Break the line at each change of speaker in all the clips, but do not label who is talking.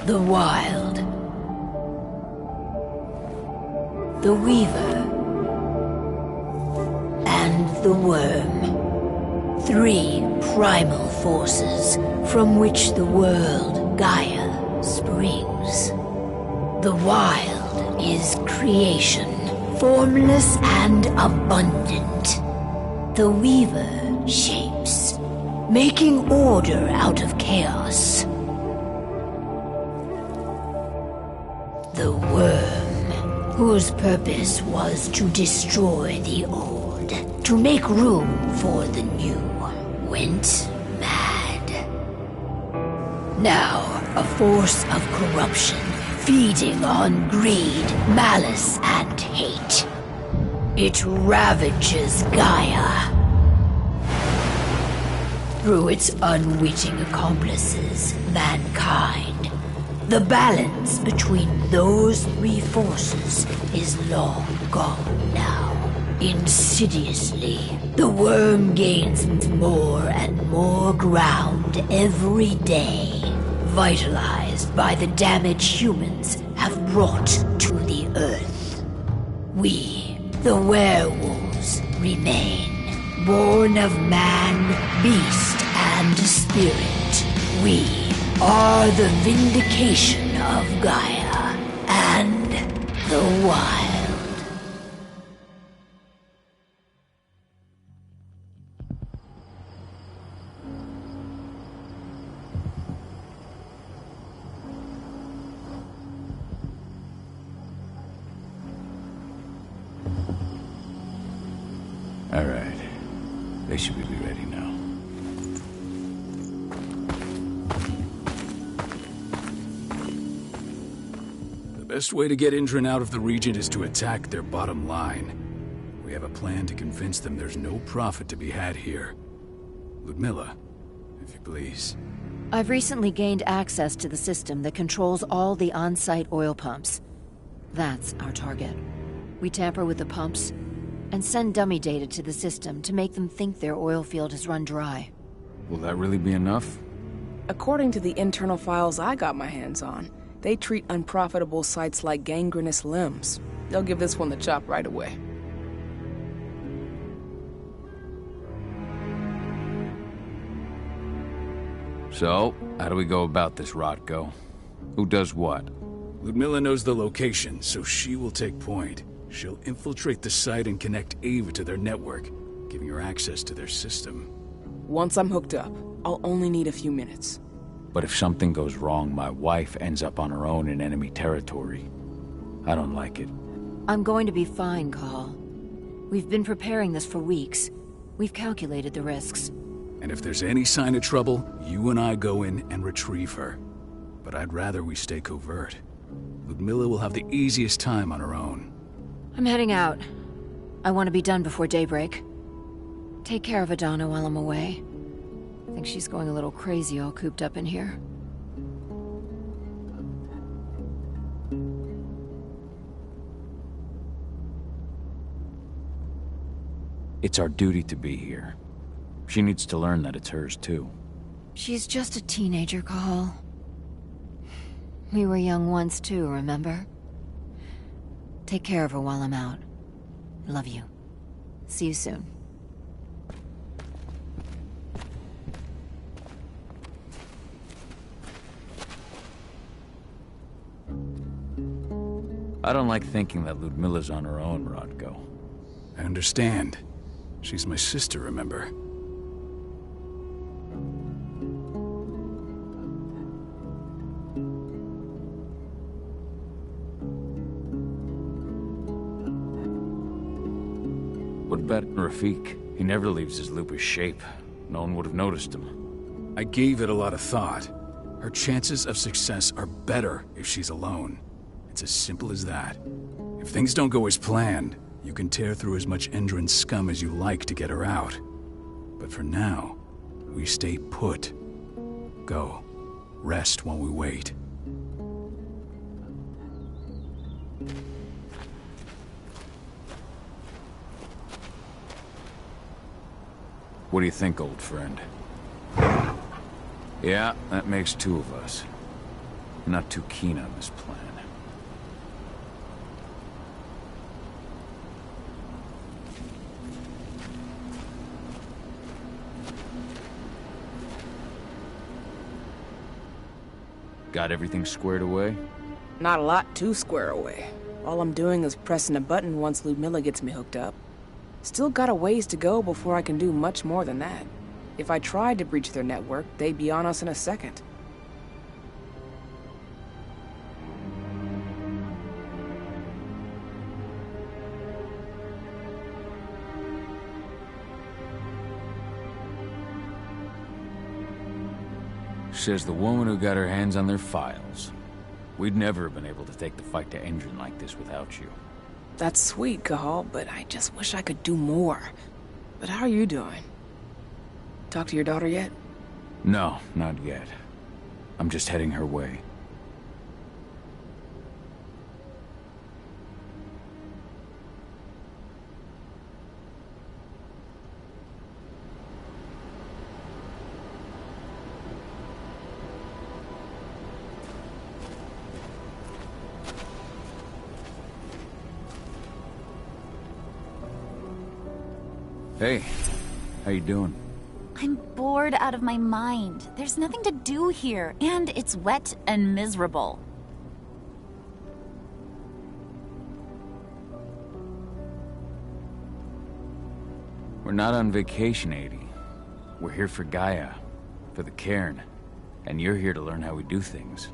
The Wild. The Weaver. And the Worm. 3 primal forces from which the world, Gaia, springs. The Wild is creation, formless and abundant. The Weaver shapes, making order out of chaos. The Worm, whose purpose was to destroy the old, to make room for the new, went mad. Now, a force of corruption, feeding on greed, malice, and hate. It ravages Gaia. Through its unwitting accomplices, mankind. The balance between those 3 forces is long gone now. Insidiously, the Worm gains more and more ground every day, vitalized by the damage humans have brought to the Earth. We, the werewolves, remain, born of man, beast, and spirit. We are the vindication of Gaia and the Wild.
All right. They should be ready now.
The best way to get Indran out of the region is to attack their bottom line. We have a plan to convince them there's no profit to be had here. Ludmilla, if you please.
I've recently gained access to the system that controls all the on-site oil pumps. That's our target. We tamper with the pumps and send dummy data to the system to make them think their oil field has run dry.
Will that really be enough?
According to the internal files I got my hands on, they treat unprofitable sites like gangrenous limbs. They'll give this one the chop right away.
So, how do we go about this, Rotko? Who does what?
Ludmilla knows the location, so she will take point. She'll infiltrate the site and connect Ava to their network, giving her access to their system.
Once I'm hooked up, I'll only need a few minutes.
But if something goes wrong, my wife ends up on her own in enemy territory. I don't like it.
I'm going to be fine, Carl. We've been preparing this for weeks. We've calculated the risks.
And if there's any sign of trouble, you and I go in and retrieve her. But I'd rather we stay covert. Ludmilla will have the easiest time on her own.
I'm heading out. I want to be done before daybreak. Take care of Adana while I'm away. I think she's going a little crazy all cooped up in here.
It's our duty to be here. She needs to learn that it's hers too.
She's just a teenager, Carl. We were young once too, remember? Take care of her while I'm out. Love you. See you soon.
I don't like thinking that Ludmilla's on her own, Rotko.
I understand. She's my sister, remember?
What about Rafik? He never leaves his lupus shape. No one would have noticed him.
I gave it a lot of thought. Her chances of success are better if she's alone. It's as simple as that. If things don't go as planned, you can tear through as much Indran scum as you like to get her out. But for now, we stay put. Go. Rest while we wait.
What do you think, old friend? Yeah, that makes 2 of us. I'm not too keen on this plan. Got everything squared away?
Not a lot to square away. All I'm doing is pressing a button once Ludmilla gets me hooked up. Still got a ways to go before I can do much more than that. If I tried to breach their network, they'd be on us in a second.
Says the woman who got her hands on their files. We'd never have been able to take the fight to Endron like this without you.
That's sweet, Cahal, but I just wish I could do more. But how are you doing? Talk to your daughter yet?
No, not yet. I'm just heading her way. Hey, how you doing?
I'm bored out of my mind. There's nothing to do here, and it's wet and miserable.
We're not on vacation, Adie. We're here for Gaia, for the cairn, and you're here to learn how we do things.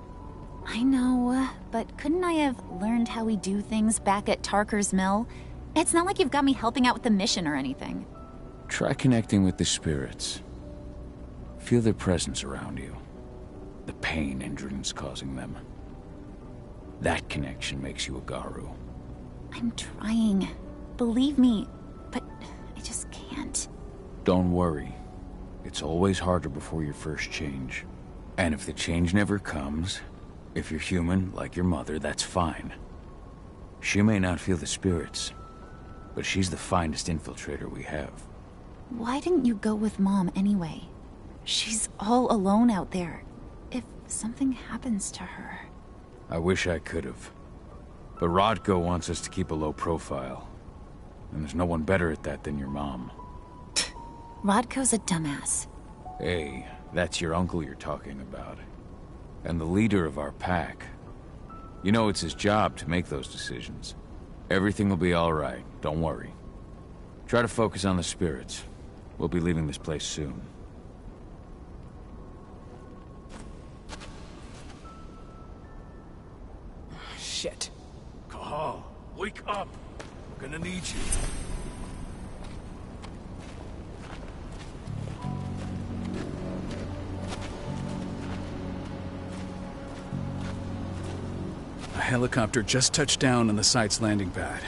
I know, but couldn't I have learned how we do things back at Tarker's Mill? It's not like you've got me helping out with the mission or anything.
Try connecting with the spirits. Feel their presence around you. The pain Endron's causing them. That connection makes you a Garu.
I'm trying. Believe me, but I just can't.
Don't worry. It's always harder before your first change. And if the change never comes, if you're human, like your mother, that's fine. She may not feel the spirits, but she's the finest infiltrator we have.
Why didn't you go with Mom anyway? She's all alone out there. If something happens to her...
I wish I could have. But Rodko wants us to keep a low profile. And there's no one better at that than your mom.
Rodko's a dumbass.
Hey, that's your uncle you're talking about. And the leader of our pack. You know it's his job to make those decisions. Everything will be all right, don't worry. Try to focus on the spirits. We'll be leaving this place soon.
Shit.
Cahal, wake up! We're gonna need you. A helicopter just touched down on the site's landing pad.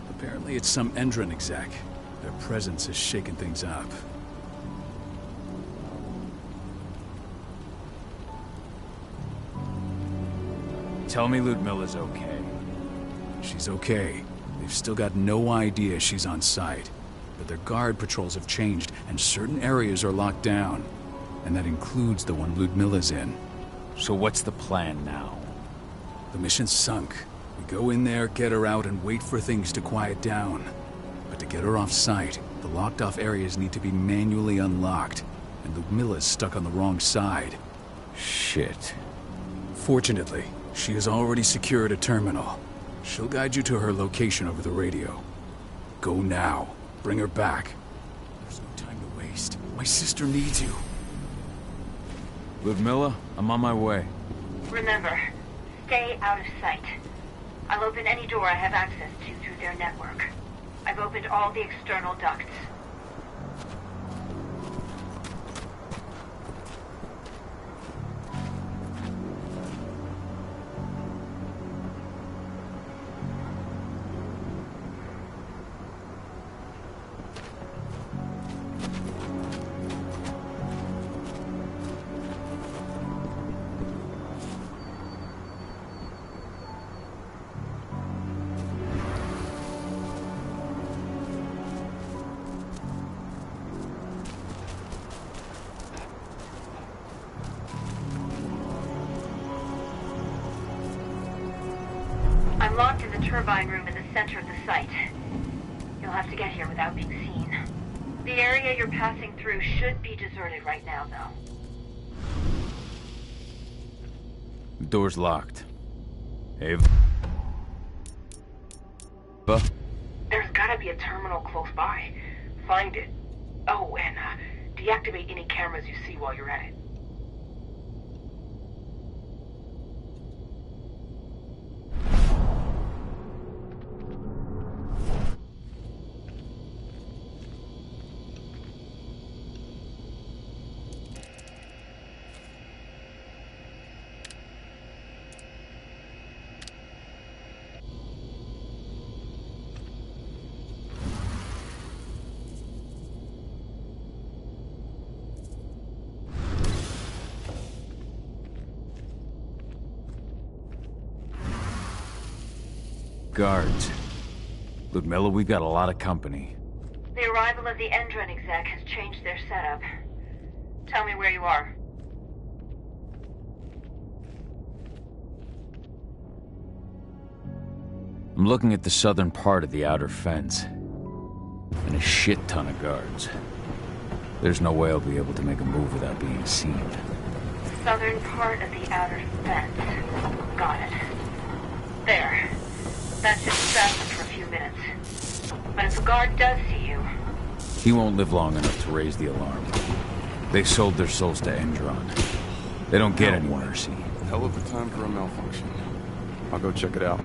Apparently it's some Endron exec. Their presence has shaken things up.
Tell me Ludmilla's okay.
She's okay. They've still got no idea she's on site. But their guard patrols have changed, and certain areas are locked down. And that includes the one Ludmilla's in.
So what's the plan now?
The mission's sunk. We go in there, get her out, and wait for things to quiet down. But to get her off site, the locked-off areas need to be manually unlocked. And Ludmilla's stuck on the wrong side.
Shit.
Fortunately, she has already secured a terminal. She'll guide you to her location over the radio. Go now. Bring her back. There's no time to waste. My sister needs you.
Ludmilla, I'm on my way.
Remember, stay out of sight. I'll open any door I have access to through their network. I've opened all the external ducts. turbine room in the center of the site. You'll have to get here without being seen. The area you're passing through should be deserted right now, though.
The door's locked. Ava?
There's gotta be a terminal close by. Find it. Oh, and deactivate any cameras you see while you're at it.
Guards. Ludmilla, we got a lot of company.
The arrival of the Endron exec has changed their setup. Tell me where you are.
I'm looking at the southern part of the outer fence. And a shit ton of guards. There's no way I'll be able to make a move without being seen.
Southern part of the outer fence. Got it. There. That should distract them for a few minutes. But if a guard does see you...
He won't live long enough to raise the alarm. They sold their souls to Endron. They don't get any mercy.
Hell of a time for a malfunction. I'll go check it out.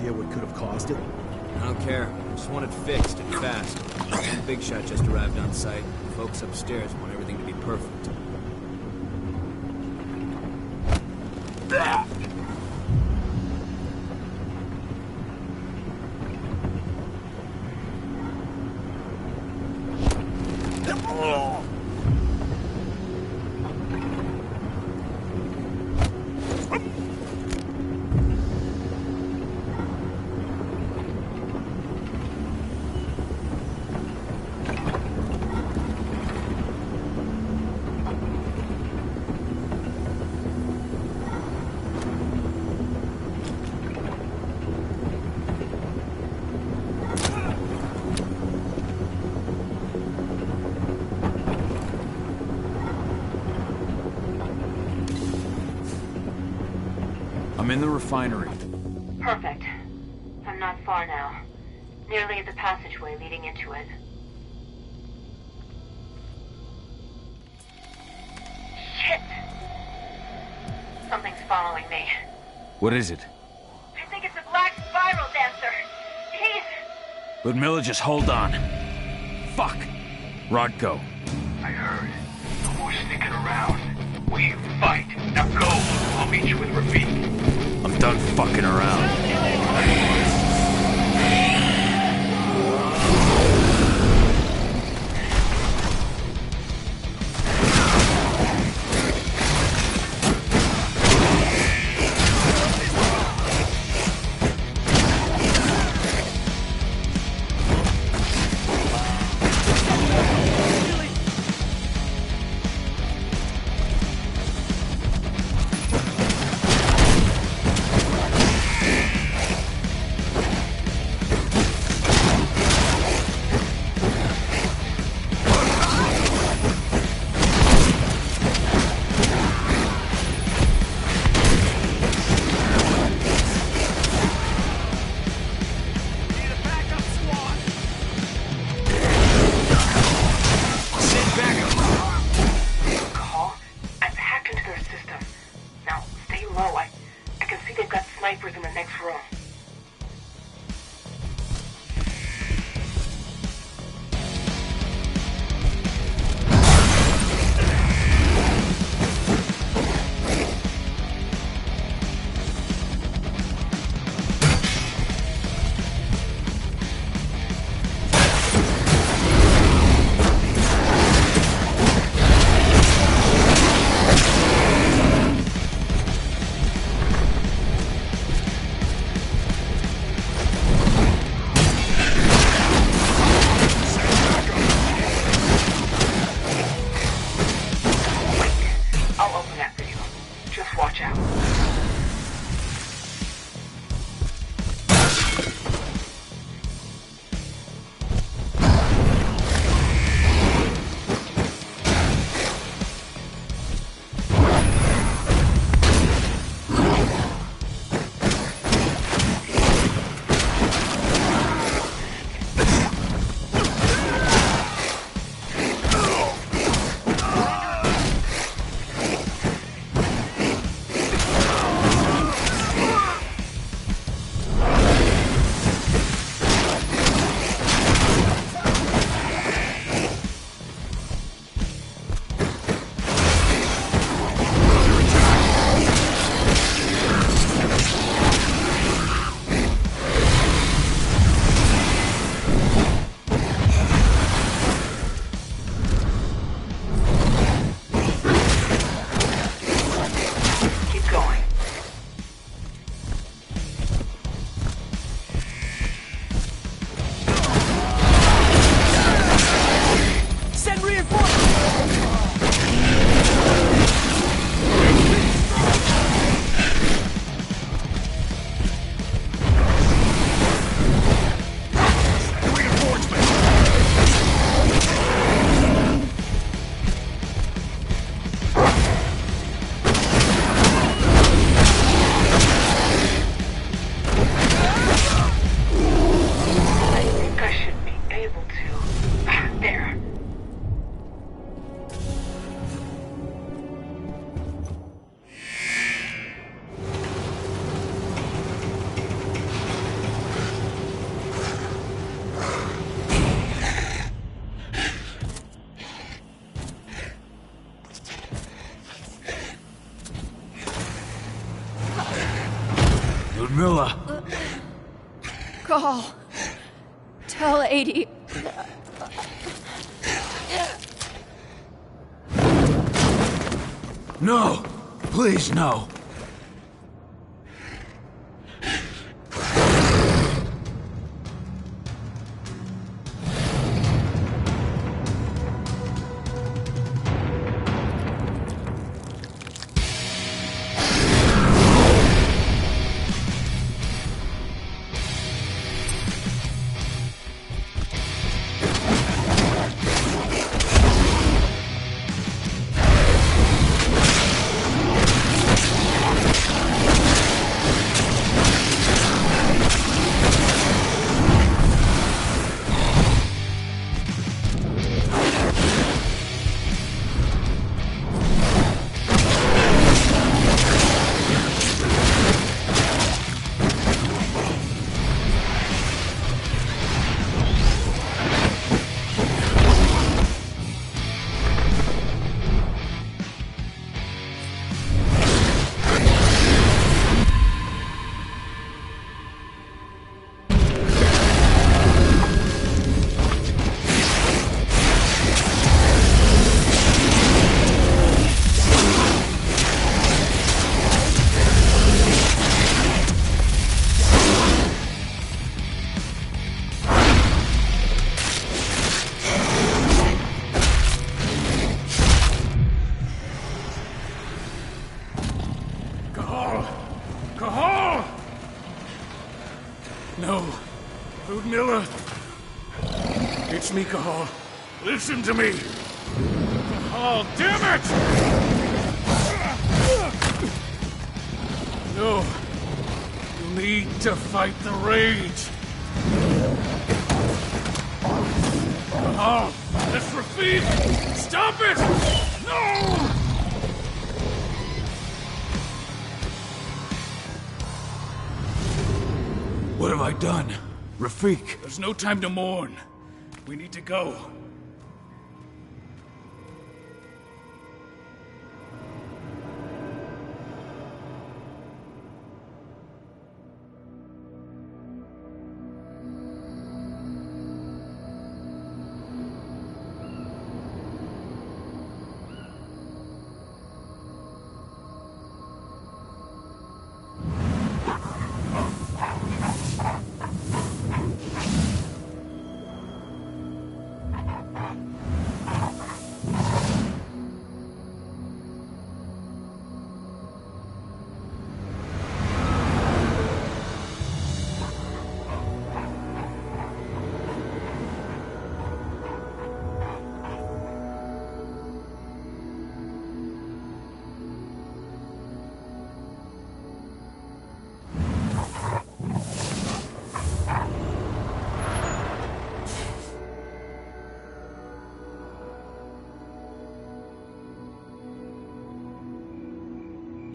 What could have caused it?
I don't care. Just want it fixed and fast. Big Shot just arrived on site. The folks upstairs want everything to be perfect.
I'm in the refinery.
Perfect. I'm not far now. Nearly at the passageway leading into it. Shit! Something's following me.
What is it?
I think it's a black spiral dancer. He's...
Ludmilla, just hold on. Fuck! Rodko.
I heard. No more sticking around. We fight. Now go! I'll meet you with Rafik.
I'm done fucking around.
Call. Tell 80.
No! Please, no! No. Ludmilla. It's me, Cahal. Listen to me. Cahal, damn it! No. You need to fight the rage. Cahal, that's Rafik! Stop it! No! What have I done? Rafik! There's no time to mourn. We need to go.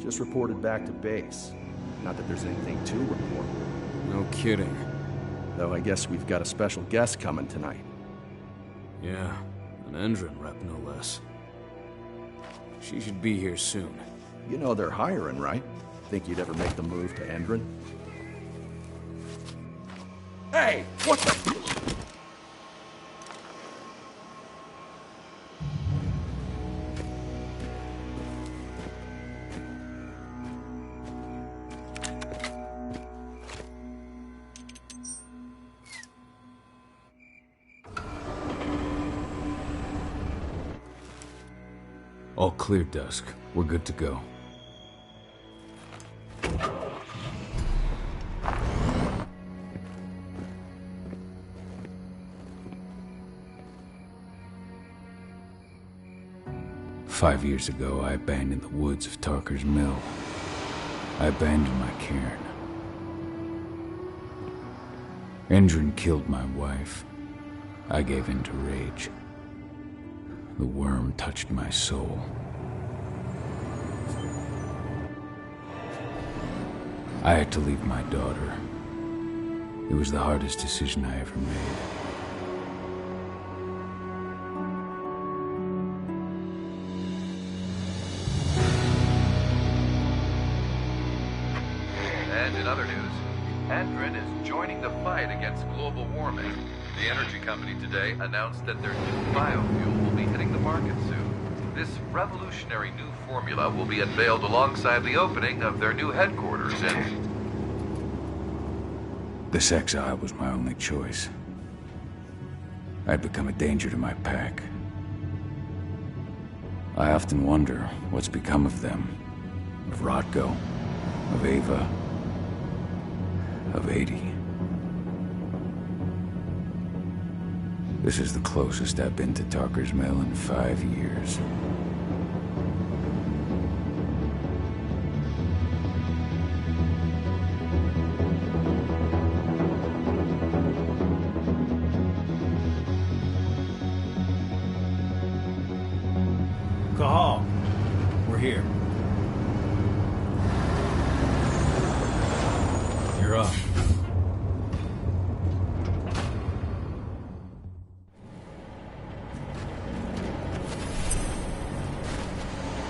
Just reported back to base. Not that there's anything to report.
No kidding.
Though I guess we've got a special guest coming tonight.
Yeah, an Endron rep no less. She should be here soon.
You know they're hiring, right? Think you'd ever make the move to Endron? Hey! What the...
All clear, Dusk. We're good to go. "5 years ago, I abandoned the woods of Tarker's Mill. I abandoned my cairn. Endron killed my wife. I gave in to rage. The worm touched my soul. I had to leave my daughter. It was the hardest decision I ever made.
And in other news, Endron is joining the fight fight against global warming. The energy company today announced that their new biofuel will be hitting the market soon. This revolutionary new formula will be unveiled alongside the opening of their new headquarters in...
This exile was my only choice. I'd become a danger to my pack. I often wonder what's become of them. Of Rotko, of Ava, of 80. This is the closest I've been to Tarker's Mill in 5 years.
Cahal, we're here. You're up.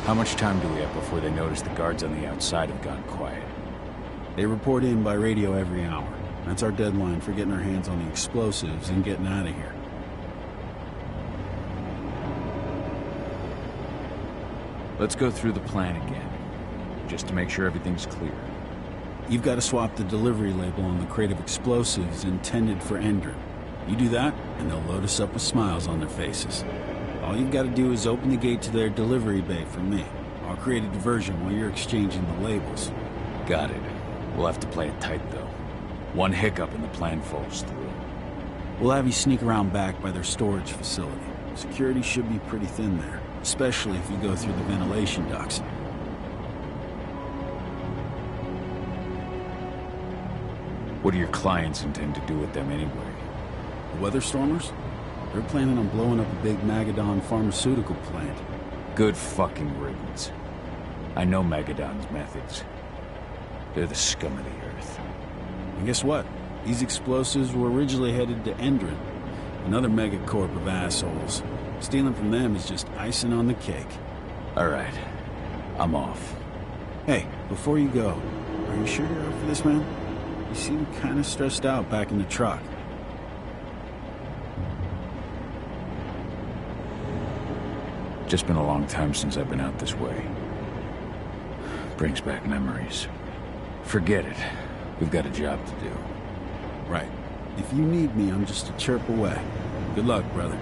How much time do we have before they notice the guards on the outside have gone quiet?
They report in by radio every hour. That's our deadline for getting our hands on the explosives and getting out of here.
Let's go through the plan again, just to make sure everything's clear.
You've got to swap the delivery label on the crate of explosives intended for Endron. You do that, and they'll load us up with smiles on their faces. All you've got to do is open the gate to their delivery bay for me. I'll create a diversion while you're exchanging the labels.
Got it. We'll have to play it tight, though. One hiccup and the plan falls through.
We'll have you sneak around back by their storage facility. Security should be pretty thin there, especially if you go through the ventilation ducts.
What do your clients intend to do with them anyway?
The Weatherstormers? They're planning on blowing up a big Magadon pharmaceutical plant.
Good fucking riddance. I know Magadon's methods. They're the scum of the earth.
And guess what? These explosives were originally headed to Endron, another megacorp of assholes. Stealing from them is just icing on the cake.
All right. I'm off.
Hey, before you go, are you sure you're up for this, man? You seem kind of stressed out back in the truck.
Just been a long time since I've been out this way. Brings back memories. Forget it. We've got a job to do.
Right. If you need me, I'm just a chirp away. Good luck, brother.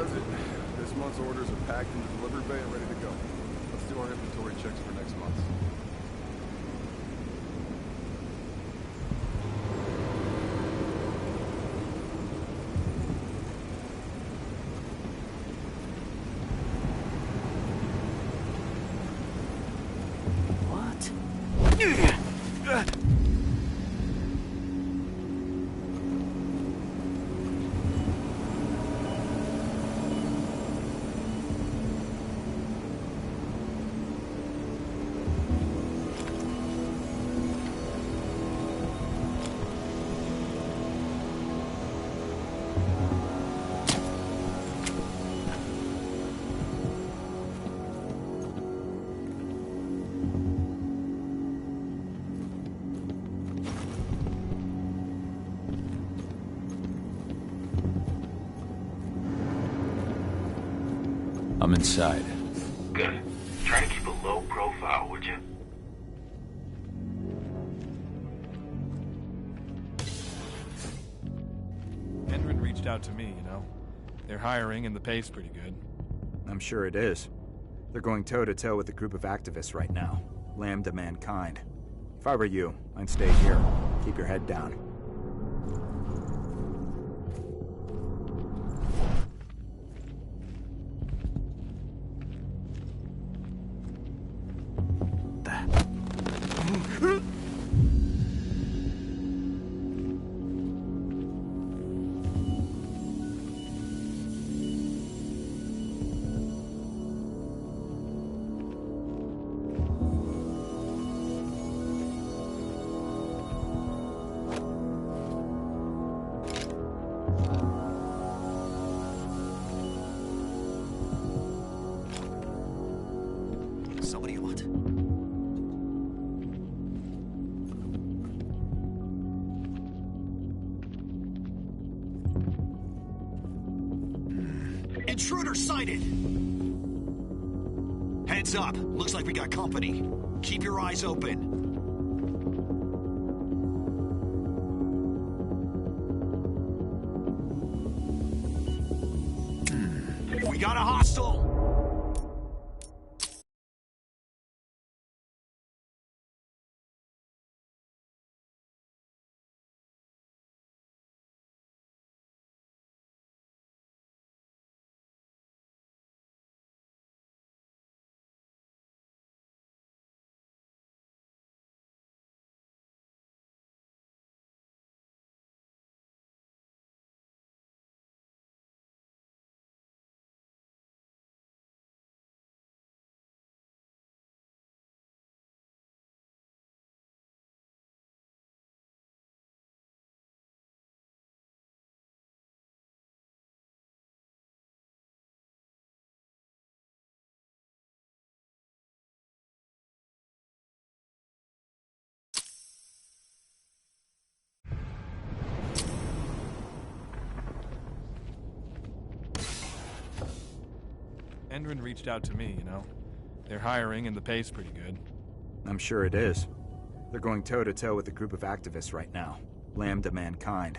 does it. This month's orders are packed in the delivery bay and ready to go. Let's do our inventory checks for next month.
I'm inside.
Good. Try to keep a low profile, would you?
Endrin reached out to me, you know. They're hiring and the pay's pretty good.
I'm sure it is. They're going toe-to-toe with a group of activists right now. Lambda mankind. If I were you, I'd stay here. Keep your head down.
Somebody what? Intruder sighted! Heads up. Looks like we got company. Keep your eyes open. We got a hostile!
Endrin reached out to me, you know. They're hiring and the pay's pretty good.
I'm sure it is. They're going toe-to-toe with a group of activists right now. Lambda mankind.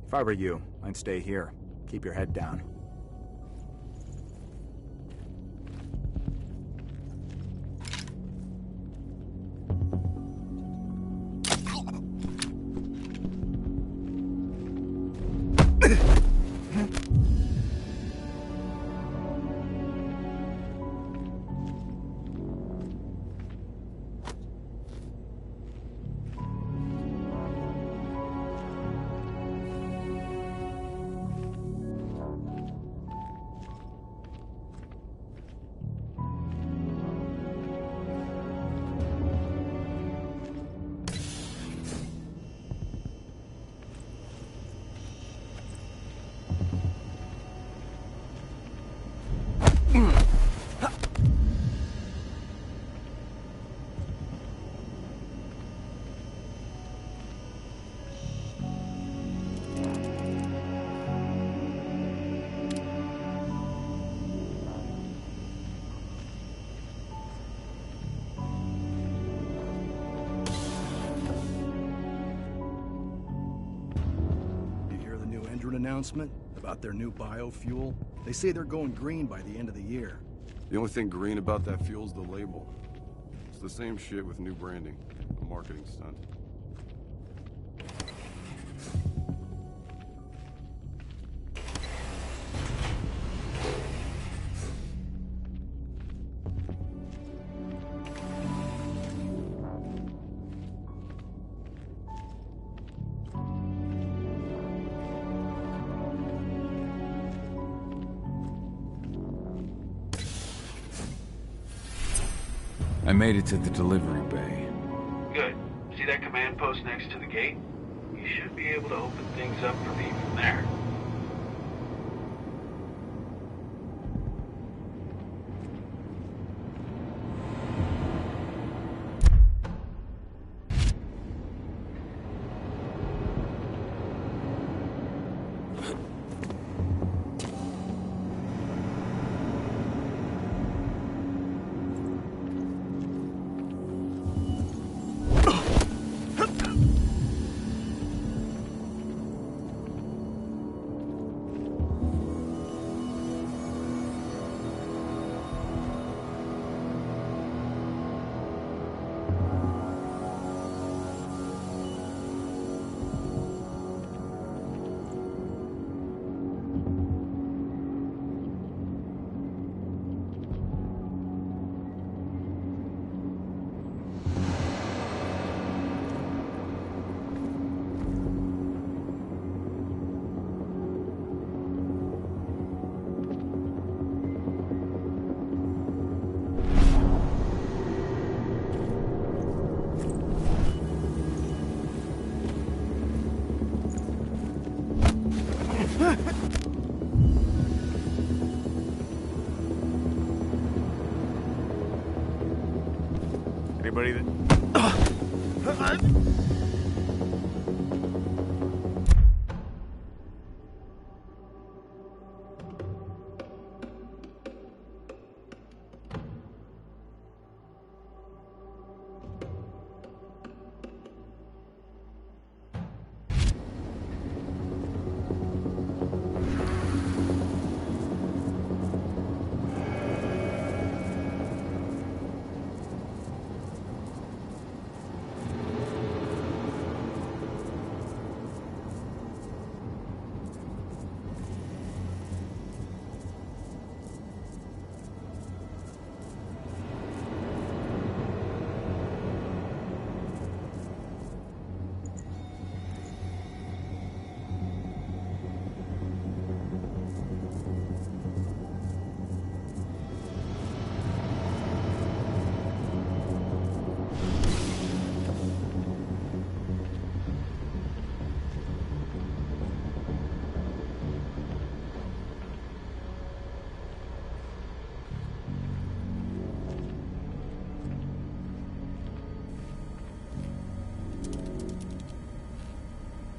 If I were you, I'd stay here. Keep your head down.
Andrew announcement about their new biofuel? They say they're going green by the end of the year.
The only thing green about that fuel's the label. It's the same shit with new branding. A marketing stunt.
I made it to the delivery bay.
Good. See that command post next to the gate? You should be able to open things up for me from there.
Anybody that...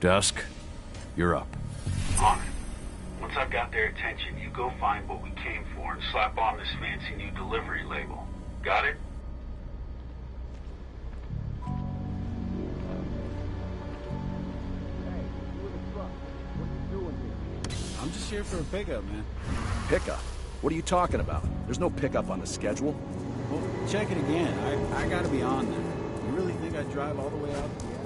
Dusk, you're up.
On it. Once I've got their attention, you go find what we came for and slap on this fancy new delivery label. Got it?
I'm just here for a pickup, man.
Pickup? What are you talking about? There's no pickup on the schedule.
Well, check it again. I gotta be on there. You really think I'd drive all the way out to the ass?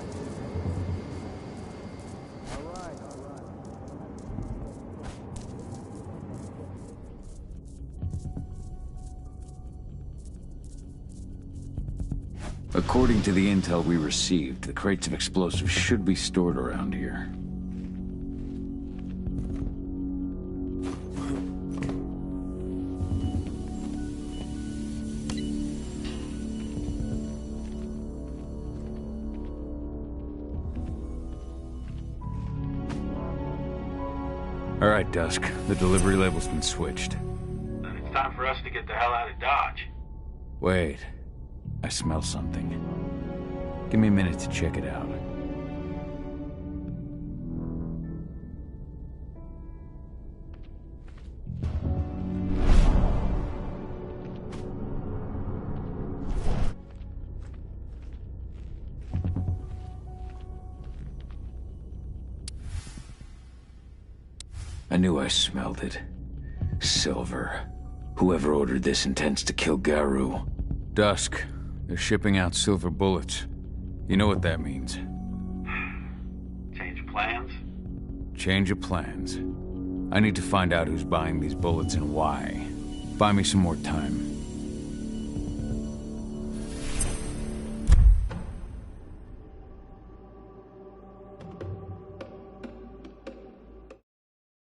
According to the intel we received, the crates of explosives should be stored around here. All right, Dusk. The delivery label's been switched.
Then it's time for us to get the hell out of Dodge.
Wait. I smell something. Give me a minute to check it out. I knew I smelled it. Silver. Whoever ordered this intends to kill Garou. Dusk. They're shipping out silver bullets. You know what that means.
Change of plans?
Change of plans. I need to find out who's buying these bullets and why. Buy me some more time.